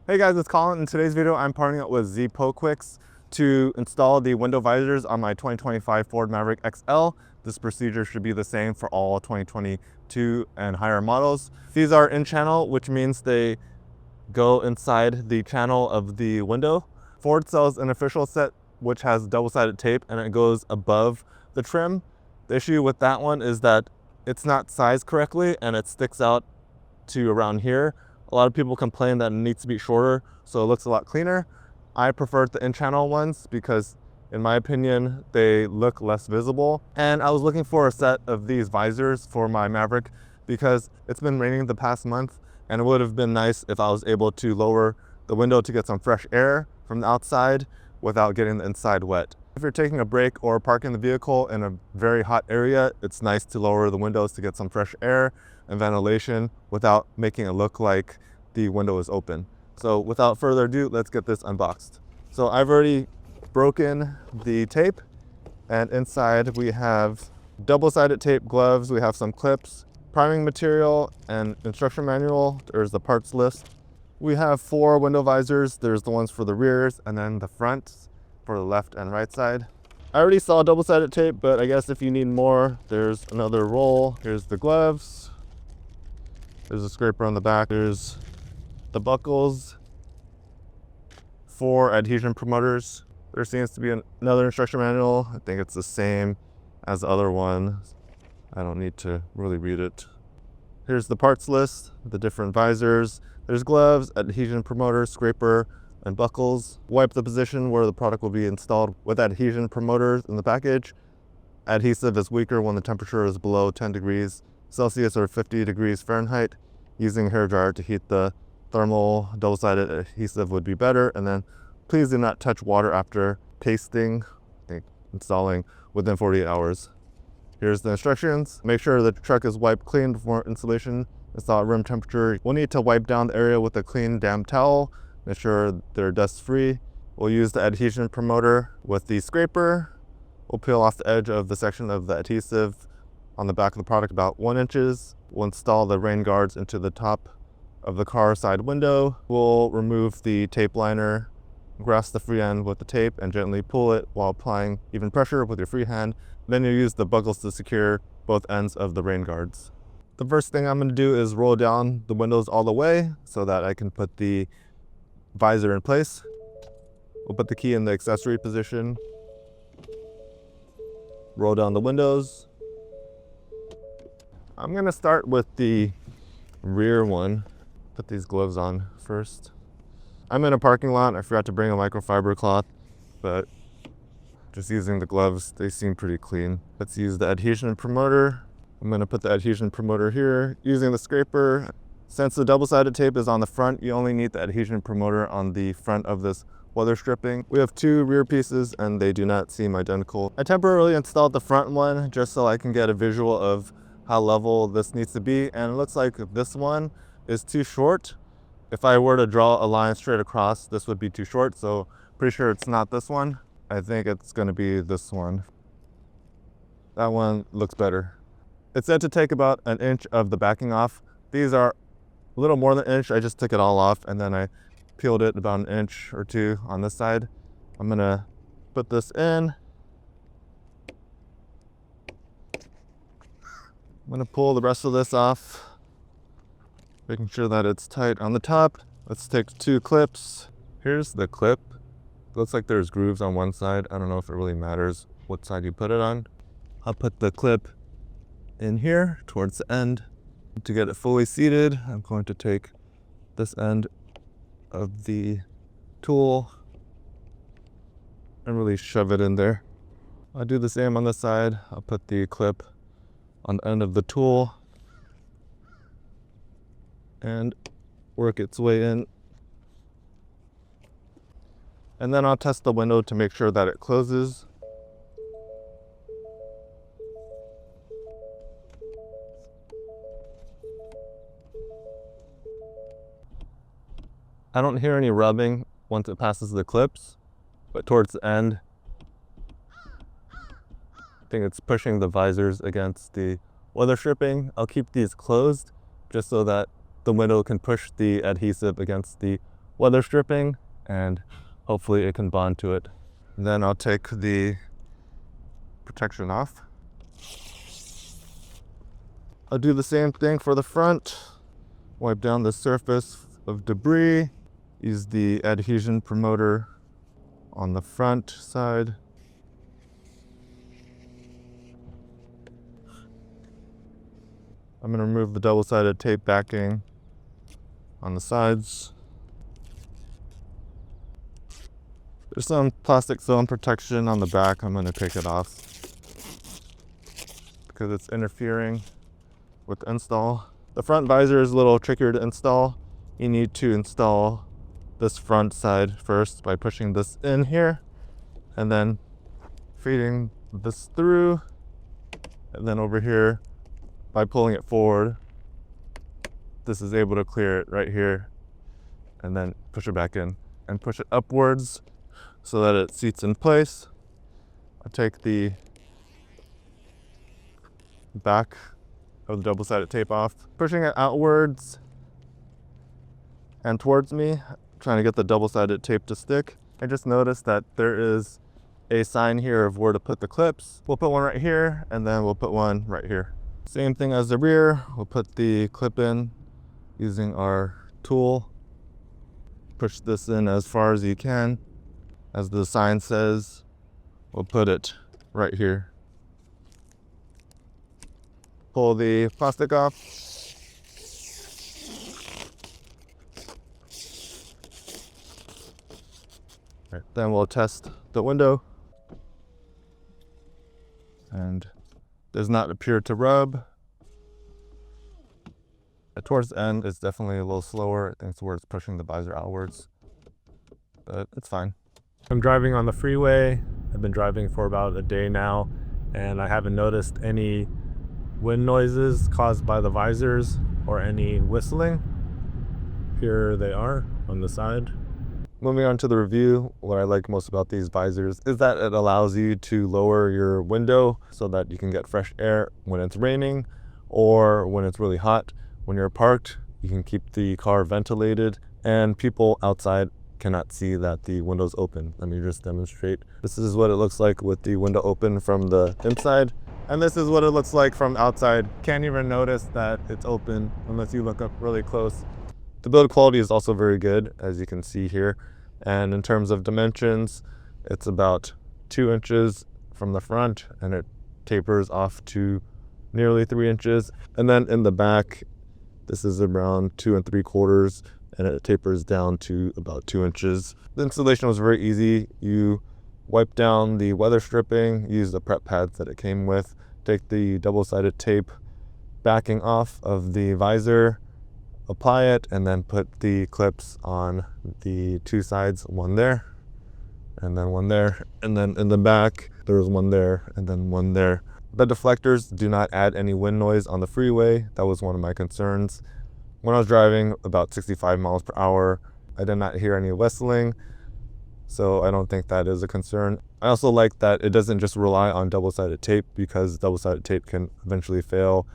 Hey guys, it's Colin. In today's video, I'm partnering up with xipoqix to install the window visors on my 2025 Ford Maverick XL. This procedure should be the same for all 2022 and higher models. These are in channel, which means they go inside the channel of the window. Ford sells an official set which has double-sided tape and it goes above the trim. The issue with that one is that it's not sized correctly and it sticks out to around here. A lot of people complain that it needs to be shorter, so it looks a lot cleaner. I prefer the in-channel ones because, in my opinion, they look less visible. And I was looking for a set of these visors for my Maverick because it's been raining the past month, and it would have been nice if I was able to lower the window to get some fresh air from the outside without getting the inside wet. If you're taking a break or parking the vehicle in a very hot area, it's nice to lower the windows to get some fresh air and ventilation without making it look like the window is open. So without further ado, let's get this unboxed. So I've already broken the tape, and inside we have double-sided tape, gloves, we have some clips, priming material, and instruction manual. There's the parts list. We have 4 window visors. There's the ones for the rears and then the fronts for the left and right side. I already saw double-sided tape, but I guess if you need more, there's another roll. Here's the gloves. There's a scraper on the back. There's the buckles, 4 adhesion promoters. There seems to be another instruction manual. I think it's the same as the other one. I don't need to really read it. Here's the parts list, the different visors. There's gloves, adhesion promoter, scraper, and buckles. Wipe the position where the product will be installed with adhesion promoters in the package. Adhesive is weaker when the temperature is below 10 degrees Celsius or 50 degrees Fahrenheit. Using a hairdryer to heat the thermal double-sided adhesive would be better. And then please do not touch water after pasting, installing within 48 hours. Here's the instructions. Make sure the truck is wiped clean before installation. Install at room temperature. We'll need to wipe down the area with a clean damp towel. Make sure they're dust-free. We'll use the adhesion promoter with the scraper. We'll peel off the edge of the section of the adhesive on the back of the product about 1 inch. We'll install the rain guards into the top of the car side window. We'll remove the tape liner, grasp the free end with the tape and gently pull it while applying even pressure with your free hand. Then you use the buckles to secure both ends of the rain guards. The first thing I'm going to do is roll down the windows all the way so that I can put the visor in place. We'll put the key in the accessory position. Roll down the windows. I'm going to start with the rear one. Put these gloves on first. I'm in a parking lot. I forgot to bring a microfiber cloth, but just using the gloves, they seem pretty clean. Let's use the adhesion promoter. I'm going to put the adhesion promoter here using the scraper. Since the double-sided tape is on the front, you only need the adhesion promoter on the front of this weather stripping. We have 2 rear pieces and they do not seem identical. I temporarily installed the front one just so I can get a visual of how level this needs to be, and it looks like this one is too short. If I were to draw a line straight across, this would be too short, so pretty sure it's not this one. I think it's going to be this one. That one looks better. It's said to take about 1 inch of the backing off. These are a little more than 1 inch. I just took it all off and then I peeled it about 1 inch or 2 on this side. I'm going to put this in. I'm going to pull the rest of this off, making sure that it's tight on the top. Let's take 2 clips. Here's the clip. Looks like there's grooves on one side. I don't know if it really matters what side you put it on. I'll put the clip in here towards the end. To get it fully seated, I'm going to take this end of the tool and really shove it in there. I'll do the same on this side. I'll put the clip on the end of the tool and work its way in. And then I'll test the window to make sure that it closes. I don't hear any rubbing once it passes the clips, but towards the end, I think it's pushing the visors against the weather stripping. I'll keep these closed just so that the window can push the adhesive against the weather stripping, and hopefully it can bond to it. And then I'll take the protection off. I'll do the same thing for the front. Wipe down the surface of debris. Use the adhesion promoter on the front side. I'm going to remove the double-sided tape backing on the sides. There's some plastic film protection on the back. I'm going to take it off because it's interfering with the install. The front visor is a little trickier to install. You need to install this front side first by pushing this in here and then feeding this through, and then over here by pulling it forward, this is able to clear it right here, and then push it back in and push it upwards so that it seats in place. I take the back of the double-sided tape off, pushing it outwards and towards me, trying to get the double-sided tape to stick. I just noticed that there is a sign here of where to put the clips. We'll put one right here, and then we'll put one right here. Same thing as the rear. We'll put the clip in using our tool. Push this in as far as you can. As the sign says, we'll put it right here. Pull the plastic off. Right, then we'll test the window. And does not appear to rub. Towards the end, it's definitely a little slower. I think it's where it's pushing the visor outwards, but it's fine. I'm driving on the freeway. I've been driving for about a day now, and I haven't noticed any wind noises caused by the visors or any whistling. Here they are on the side. Moving on to the review, what I like most about these visors is that it allows you to lower your window so that you can get fresh air when it's raining or when it's really hot. When you're parked, you can keep the car ventilated, and people outside cannot see that the window's open. Let me just demonstrate. This is what it looks like with the window open from the inside, and this is what it looks like from outside. Can't even notice that it's open unless you look up really close. The build quality is also very good, as you can see here. And in terms of dimensions, it's about 2 inches from the front, and it tapers off to nearly 3 inches. And then in the back, this is around 2 3/4, and it tapers down to about 2 inches. The installation was very easy. You wipe down the weather stripping, use the prep pads that it came with, take the double-sided tape backing off of the visor, apply it, and then put the clips on the 2 sides, one there and then one there, and then in the back there's one there and then one there. The deflectors do not add any wind noise on the freeway. That was one of my concerns. When I was driving about 65 miles per hour, I did not hear any whistling, so I don't think that is a concern. I also like that it doesn't just rely on double-sided tape, because double-sided tape can eventually fail.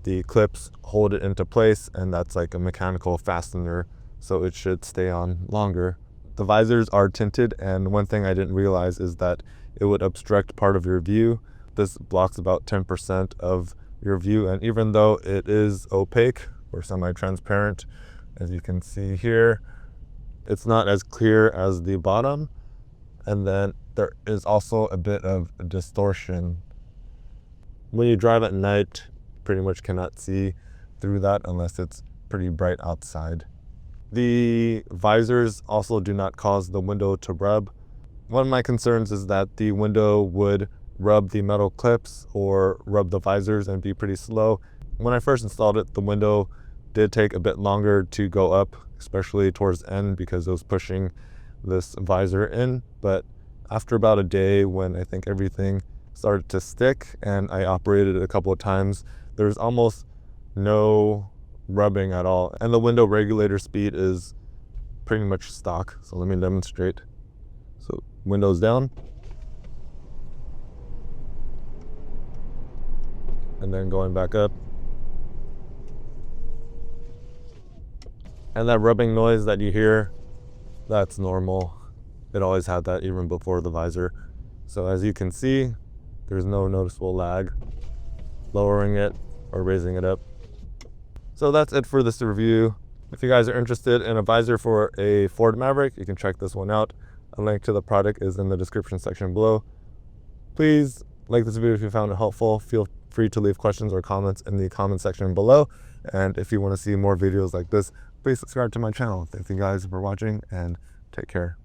The clips hold it into place, and that's like a mechanical fastener, so it should stay on longer. The visors are tinted, and one thing I didn't realize is that it would obstruct part of your view. This blocks about 10% of your view, and even though it is opaque or semi-transparent, as you can see here, it's not as clear as the bottom. And then there is also a bit of distortion. When you drive at night, pretty much cannot see through that unless it's pretty bright outside. The visors also do not cause the window to rub. One of my concerns is that the window would rub the metal clips or rub the visors and be pretty slow. When I first installed it, the window did take a bit longer to go up, especially towards the end, because it was pushing this visor in. But after about a day, when I think everything started to stick and I operated it a couple of times, there's almost no rubbing at all. And the window regulator speed is pretty much stock. So let me demonstrate. So windows down. And then going back up. And that rubbing noise that you hear That's normal. It always had that even before the visor. So as you can see, there's no noticeable lag lowering it or raising it up. So that's it for this review. If you guys are interested in a visor for a Ford Maverick, you can check this one out. A link to the product is in the description section below. Please like this video if you found it helpful. Feel free to leave questions or comments in the comment section below. And if you want to see more videos like this, please subscribe to my channel. Thank you guys for watching and take care.